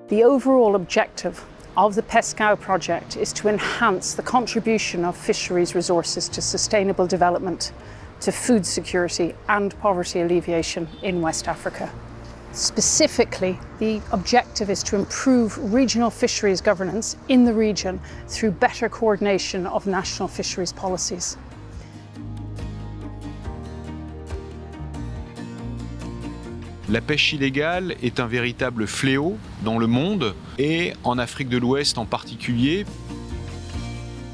The overall objective of the Pescao project is to enhance the contribution of fisheries resources to sustainable development, to food security and poverty alleviation in West Africa. Specifically, the objective is to improve regional fisheries governance in the region through better coordination of national fisheries policies. La pêche illégale est un véritable fléau dans le monde et en Afrique de l'Ouest en particulier.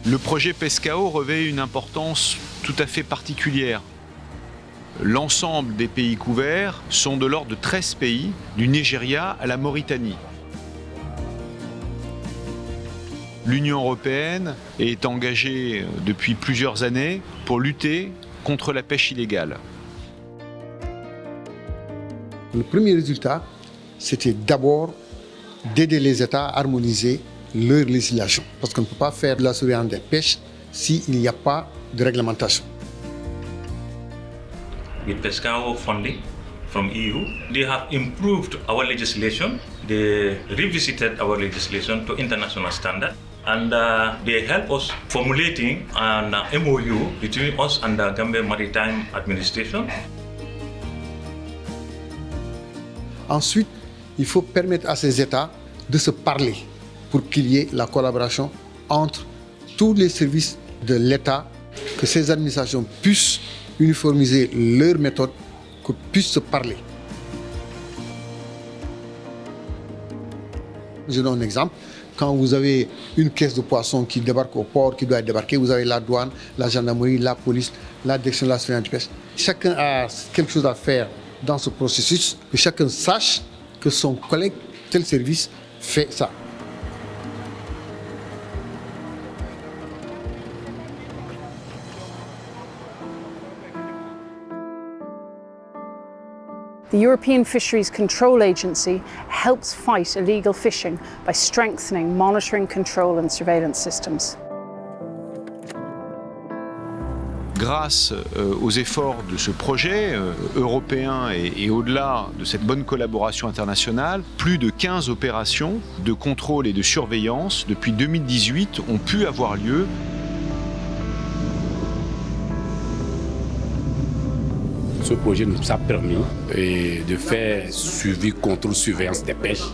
Le projet Pescao revêt une importance tout à fait particulière. L'ensemble des pays couverts sont de l'ordre de 13 pays, du Nigeria à la Mauritanie. L'Union européenne est engagée depuis plusieurs années pour lutter contre la pêche illégale. Le premier résultat, c'était d'abord d'aider les États à harmoniser leur législation. Parce qu'on ne peut pas faire de la surveillance des pêches s'il n'y a pas de réglementation. With Pescao funding from EU, they have improved our legislation. They revisited our legislation to international standard. And they help us formulating an MOU between us and the Gambia Maritime Administration. Ensuite, il faut permettre à ces États de se parler pour qu'il y ait la collaboration entre tous les services de l'État, que ces administrations puissent uniformiser leurs méthodes, que puissent se parler. Je donne un exemple. Quand vous avez une caisse de poissons qui débarque au port, qui doit débarquer, vous avez la douane, la gendarmerie, la police, la direction de la surveillance de pêche. Chacun a quelque chose à faire dans ce processus, que chacun sache que son collègue, tel service, fait ça. The European Fisheries Control Agency helps fight illegal fishing by strengthening monitoring, control and surveillance systems. Grâce aux efforts de ce projet européen et au-delà de cette bonne collaboration internationale, plus de 15 opérations de contrôle et de surveillance depuis 2018 ont pu avoir lieu. Ce projet nous a permis de faire suivi, contrôle, surveillance des pêches.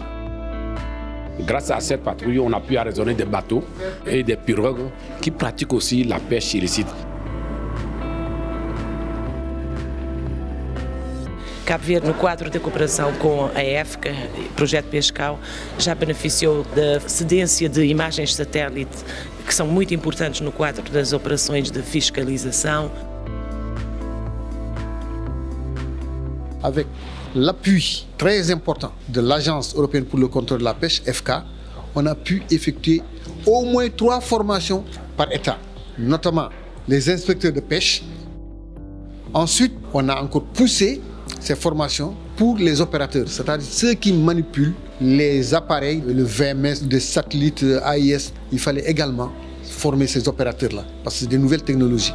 Grâce à cette patrouille, on a pu arraisonner des bateaux et des pirogues qui pratiquent aussi la pêche illicite. Cabo Verde, no quadro da cooperação com a EFCA, Projeto Pescao, já beneficiou da cedência de imagens de satélite que são muito importantes no quadro das operações de fiscalização. Avec l'appui très important de l'Agence européenne pour le contrôle de la pêche, EFCA, on a pu effectuer au moins 3 formations par État, notamment les inspecteurs de pêche. Ensuite, on a encore poussé ces formations pour les opérateurs, c'est-à-dire ceux qui manipulent les appareils, le VMS, des satellites AIS. Il fallait également former ces opérateurs-là, parce que c'est des nouvelles technologies.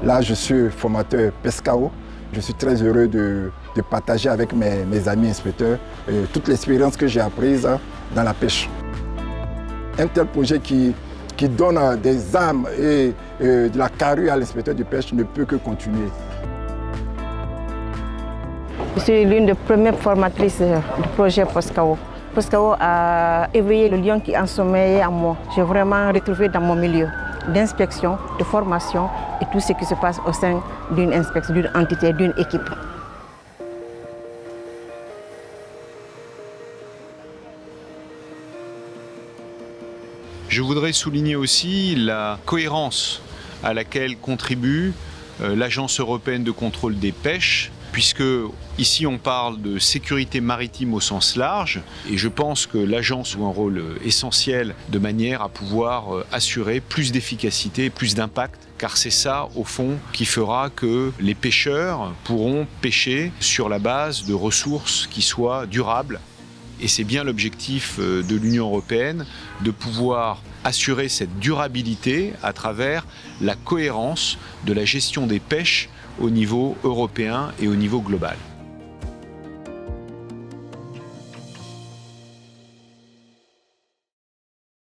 Là, je suis formateur Pescao. Je suis très heureux de partager avec mes amis inspecteurs toute l'expérience que j'ai apprise dans la pêche. Un tel projet qui donne des armes et de la carrure à l'inspecteur de pêche ne peut que continuer. Je suis l'une des premières formatrices du projet Pescao. Pescao a éveillé le lion qui ensommeillait en moi. J'ai vraiment retrouvé dans mon milieu d'inspection, de formation et tout ce qui se passe au sein d'une inspection, d'une entité, d'une équipe. Je voudrais souligner aussi la cohérence à laquelle contribue l'Agence européenne de contrôle des pêches, puisque ici on parle de sécurité maritime au sens large, et je pense que l'agence joue un rôle essentiel de manière à pouvoir assurer plus d'efficacité et plus d'impact, car c'est ça, au fond, qui fera que les pêcheurs pourront pêcher sur la base de ressources qui soient durables. Et c'est bien l'objectif de l'Union européenne de pouvoir assurer cette durabilité à travers la cohérence de la gestion des pêches au niveau européen et au niveau global.